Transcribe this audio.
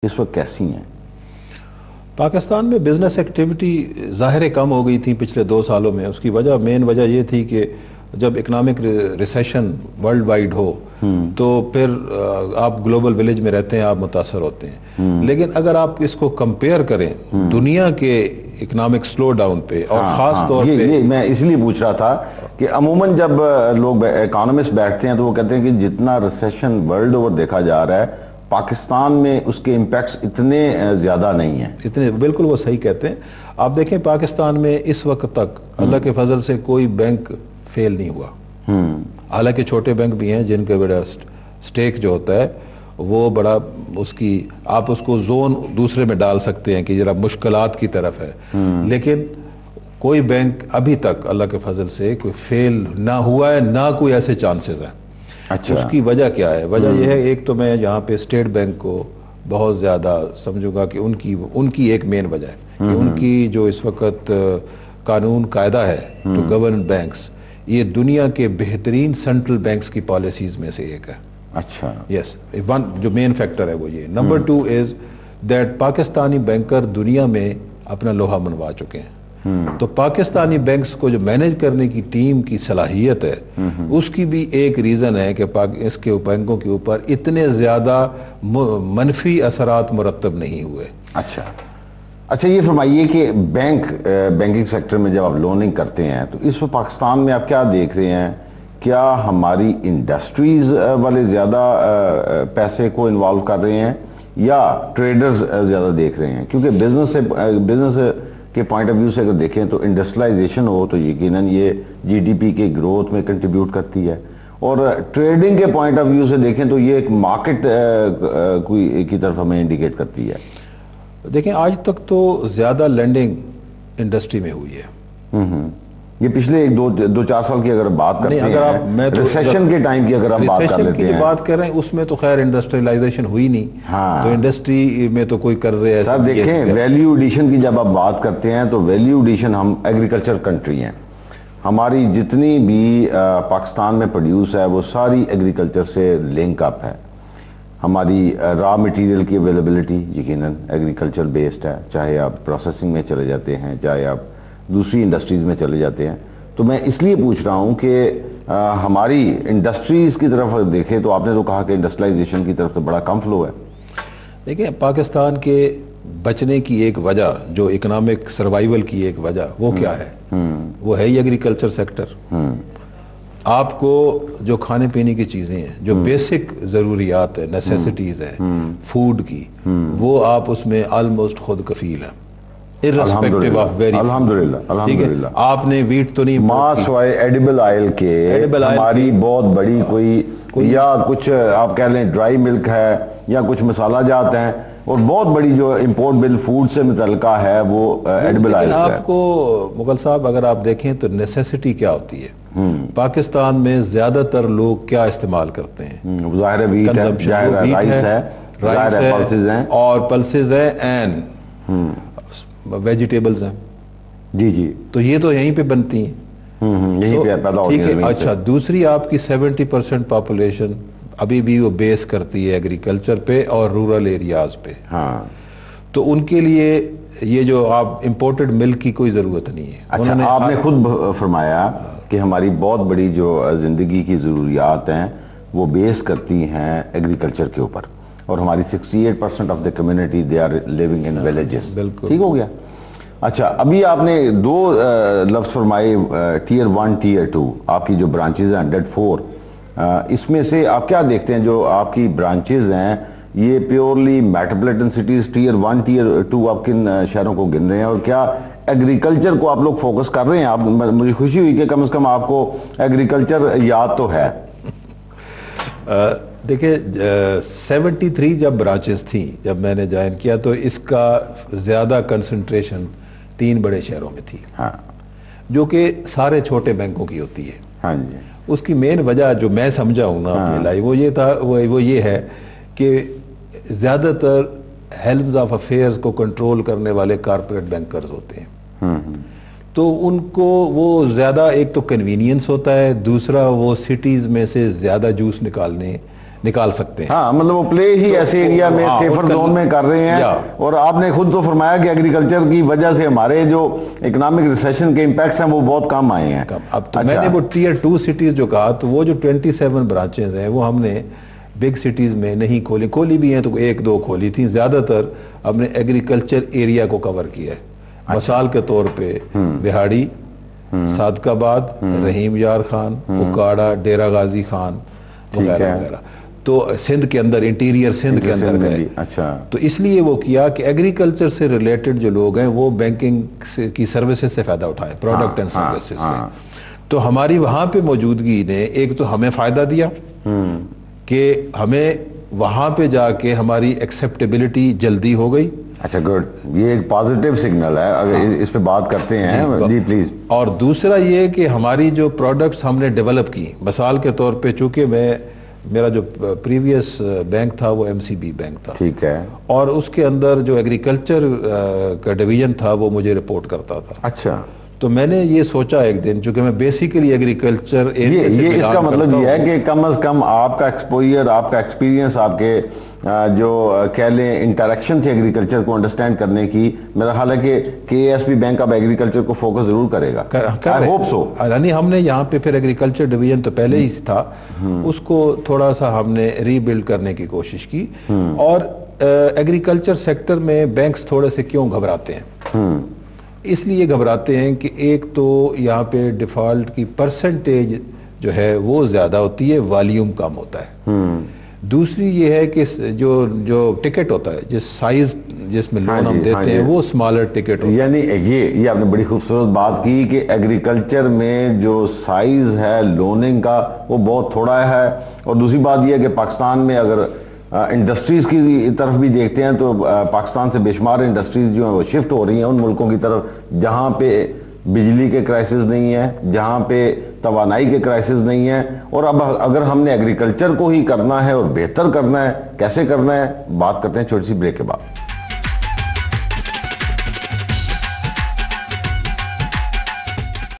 اس وقت کیسی ہیں؟ پاکستان میں بزنس ایکٹیویٹی ظاہر کم ہو گئی تھی پچھلے 2 سالوں میں. اس کی مین وجہ یہ تھی کہ جب اکنامک ریسیشن ورلڈ وائڈ ہو تو پھر آپ گلوبل ولیج میں رہتے ہیں, آپ متاثر ہوتے ہیں. لیکن اگر آپ اس کو کمپیئر کریں دنیا کے اکنامک سلو ڈاؤن پہ اور خاص طور پہ, یہ میں اس لیے پوچھ رہا تھا کہ عموماً جب لوگ اکانومسٹ بیٹھتے ہیں تو وہ کہتے ہیں کہ جتنا ریسیشن ورلڈ اوور دیکھا جا رہا ہے پاکستان میں اس کے امپیکٹس اتنے زیادہ نہیں ہیں. اتنے بالکل وہ صحیح کہتے ہیں. آپ دیکھیں پاکستان میں اس وقت تک اللہ کے فضل سے کوئی بینک فیل نہیں ہوا. حالانکہ چھوٹے بینک بھی ہیں جن کا بڑا سٹیک جو ہوتا ہے وہ بڑا آپ اس کو زون دوسرے میں ڈال سکتے ہیں کہ ذرا مشکلات کی طرف ہے, لیکن کوئی بینک ابھی تک اللہ کے فضل سے کوئی فیل نہ ہوا ہے, نہ کوئی ایسے چانسز ہیں. اچھا, اس کی وجہ کیا ہے؟ وجہ یہ ہے, ایک تو میں یہاں پہ اسٹیٹ بینک کو بہت زیادہ سمجھوں گا کہ ان کی ایک مین وجہ ہے کہ ان کی جو اس وقت قانون قاعدہ ہے ٹو گورن بینکس, یہ دنیا کے بہترین سینٹرل بینکس کی پالیسیز میں سے ایک ہے. اچھا, یس, جو مین فیکٹر ہے وہ یہ. Number 2 is that Pakistani banker دنیا میں اپنا لوہا منوا چکے ہیں. تو پاکستانی بینکس کو جو مینیج کرنے کی ٹیم کی صلاحیت ہے اس کی بھی ایک ریزن ہے کہ اس کے بینکوں کے اوپر اتنے زیادہ منفی اثرات مرتب نہیں ہوئے. اچھا یہ فرمائیے کہ بینکنگ سیکٹر میں جب آپ لوننگ کرتے ہیں تو اس وقت پاکستان میں آپ کیا دیکھ رہے ہیں؟ کیا ہماری انڈسٹریز والے زیادہ پیسے کو انوالو کر رہے ہیں یا ٹریڈرز زیادہ دیکھ رہے ہیں؟ کیونکہ بزنس کے پوائنٹ آف ویو سے اگر دیکھیں تو انڈسٹریلائزیشن ہو تو یقیناً یہ جی ڈی پی کے گروتھ میں کنٹریبیوٹ کرتی ہے, اور ٹریڈنگ کے پوائنٹ آف ویو سے دیکھیں تو یہ ایک مارکیٹ کی طرف ہمیں انڈیکیٹ کرتی ہے. دیکھیں آج تک تو زیادہ لینڈنگ انڈسٹری میں ہوئی ہے. یہ پچھلے 2-4 سال کی اگر بات کرتے ہیں, ریسیشن کے ٹائم کی اگر ہم بات کر لیتے ہیں, بات کر رہے ہیں اس میں تو خیر انڈسٹریلائزیشن ہوئی نہیں, تو انڈسٹری میں تو کوئی قرضے ایسا دیکھیں ویلیو ایڈیشن کی جب آپ بات کرتے ہیں تو ویلیو ایڈیشن, ہم ایگریکلچر کنٹری ہیں, ہماری جتنی بھی پاکستان میں پروڈیوس ہے وہ ساری ایگریکلچر سے لنک اپ ہے. ہماری را مٹیریل کی اویلیبلٹی یقیناً ایگریکلچر بیسڈ ہے, چاہے آپ پروسیسنگ میں چلے جاتے ہیں چاہے آپ دوسری انڈسٹریز میں چلے جاتے ہیں. تو میں اس لیے پوچھ رہا ہوں کہ ہماری انڈسٹریز کی طرف دیکھیں تو آپ نے تو کہا کہ انڈسٹریلائزیشن کی طرف تو بڑا کم فلو ہے. دیکھیں پاکستان کے بچنے کی ایک وجہ, جو اکنامک سروائیول کی ایک وجہ, وہ کیا ہے؟ وہ ہے ہی ایگریکلچر سیکٹر. آپ کو جو کھانے پینے کی چیزیں ہیں, جو بیسک ضروریات ہیں, نیسیسٹیز ہیں فوڈ کی, وہ آپ اس میں آلموسٹ خود کفیل ہیں. irrespective of very الحمدللہ. آپ نے ویٹ تو نہیں, ماں سوائے ایڈیبل آئل کے ہماری بہت بڑی کوئی یا کچھ آپ کہہ لیں ڈرائی ملک ہے یا کچھ مسالہ جات ہیں, اور بہت بڑی جو امپورٹ بل فوڈ سے متعلقہ ہے وہ ایڈیبل آئل ہے. آپ کو مغل صاحب اگر آپ دیکھیں تو نیسیسٹی کیا ہوتی ہے پاکستان میں؟ زیادہ تر لوگ کیا استعمال کرتے ہیں؟ ظاہر ہے ویٹ ہے, رائس ہے, پلسز ہیں, اور پلسز ہیں اینڈ ویجیٹیبلز ہیں. جی تو یہ تو یہیں پہ بنتی ہیں, یہیں پہ پیدا ہوتی ہیں. اچھا, دوسری آپ کی 70% پاپولیشن ابھی بھی وہ بیس کرتی ہے ایگریکلچر پہ اور رورل ایریاز پہ. تو ان کے لیے یہ جو آپ امپورٹڈ ملک کی کوئی ضرورت نہیں ہے. اچھا, آپ نے خود فرمایا کہ ہماری بہت بڑی جو زندگی کی ضروریات ہیں وہ بیس کرتی ہیں ایگریکلچر کے اوپر, اور ہماری 68% of the community they are living in villages. ٹھیک ہو گیا. اچھا, ابھی آپ نے 2 لفظ فرمائے, ٹیئر 1 ٹیئر 2, آپ کی جو برانچز ہیں 104, اس میں سے آپ کیا دیکھتے ہیں جو آپ کی برانچز ہیں یہ purely metropolitan cities tier 1 tier 2 آپ کن شہروں کو گن رہے ہیں, اور کیا ایگریکلچر کو آپ لوگ فوکس کر رہے ہیں؟ آپ مجھے خوشی ہوئی کہ کم از کم آپ کو ایگریکلچر یاد تو ہے. دیکھیں 73 جب برانچز تھیں جب میں نے جوائن کیا تو اس کا زیادہ کنسنٹریشن 3 بڑے شہروں میں تھی, جو کہ سارے چھوٹے بینکوں کی ہوتی ہے. اس کی مین وجہ جو میں سمجھا ہوں نا اپنی لائف, وہ یہ ہے کہ زیادہ تر ہیلمز آف افیئرز کو کنٹرول کرنے والے کارپوریٹ بینکرز ہوتے ہیں. تو ان کو وہ زیادہ, ایک تو کنوینئنس ہوتا ہے, دوسرا وہ سٹیز میں سے زیادہ جوس نکالنے نکال سکتے ہیں. ہاں مطلب وہ پلے ہی ایسے ایریا میں سیفر زون میں کر رہے ہیں. اور آپ نے خود تو فرمایا کہ ایگریکلچر کی وجہ سے ہمارے جو اکنامک ریسیشن کے امپیکٹس ہیں وہ بہت کم آئے ہیں. اب تو میں نے وہ ٹیئر 2 سٹیز جو کہا تو وہ جو 27 برانچز ہیں وہ ہم نے بگ سٹیز میں نہیں کھولی بھی ہیں تو 1-2 کھولی تھیں. زیادہ تر ہم نے ایگریکلچر ایریا کو کور کیا ہے. مثال کے طور پہ بہاڑی، صادق آباد، رحیم یار خان، اکاڑا، ڈیرہ غازی خان وغیرہ وغیرہ. تو سندھ کے اندر، انٹیریئر سندھ کے اندر گئے. تو اس لیے وہ کیا کہ ایگریکلچر سے ریلیٹڈ جو لوگ ہیں وہ بینکنگ کی سروسز سے فائدہ اٹھائیں، پروڈکٹ اینڈ سروسز سے. تو ہماری وہاں پہ موجودگی نے ایک تو ہمیں فائدہ دیا کہ ہمیں وہاں پہ جا کے ہماری ایکسیپٹیبلٹی جلدی ہو گئی. اچھا گڈ، یہ ایک پازیٹیو سگنل ہے. اگر اس پہ بات کرتے ہیں جی پلیز. اور دوسرا یہ کہ ہماری جو پروڈکٹس ہم نے ڈیولپ کی، مثال کے طور پہ چونکہ میرا جو پریویس بینک تھا وہ MCB بینک تھا، ٹھیک ہے، اور اس کے اندر جو ایگریکلچر کا ڈویژن تھا وہ مجھے رپورٹ کرتا تھا. اچھا. تو میں نے یہ سوچا ایک دن، چونکہ میں بیسیکلی ایگریکلچر ایریا سے اس کا مطلب یہ ہے کہ کم از کم آپ کا ایکسپوئر، آپ کا ایکسپیرینس، آپ کے جو کہہ لیں انٹریکشن تھے ایگریکلچر کو انڈرسٹینڈ کرنے کی، میرا خیال ہے کہ KSB بینک اب ایگریکلچر کو فوکس ضرور کرے گا. I hope so. یعنی ہم نے یہاں پہ پھر ایگریکلچر ڈویژن تو پہلے ہی تھا، اس کو تھوڑا سا ہم نے ری بلڈ کرنے کی کوشش کی. اور ایگریکلچر سیکٹر میں بینکس تھوڑے سے کیوں گھبراتے ہیں؟ اس لیے گھبراتے ہیں کہ ایک تو یہاں پہ ڈیفالٹ کی پرسنٹیج جو ہے وہ زیادہ ہوتی ہے، والیوم کم ہوتا ہے. دوسری یہ ہے کہ جو ٹکٹ ہوتا ہے، جس سائز جس میں لون ہم دیتے ہیں وہ اسمالر ٹکٹ ہوتا ہے. یعنی یہ آپ نے بڑی خوبصورت بات کی کہ ایگریکلچر میں جو سائز ہے لوننگ کا وہ بہت تھوڑا ہے. اور دوسری بات یہ ہے کہ پاکستان میں اگر انڈسٹریز کی طرف بھی دیکھتے ہیں تو پاکستان سے بے شمار انڈسٹریز جو ہیں وہ شفٹ ہو رہی ہیں ان ملکوں کی طرف جہاں پہ بجلی کے کرائسس نہیں ہیں، جہاں پہ توانائی کے کرائسس نہیں ہیں. اور اب اگر ہم نے ایگریکلچر کو ہی کرنا ہے اور بہتر کرنا ہے، کیسے کرنا ہے، بات کرتے ہیں چھوٹی سی بریک کے بعد.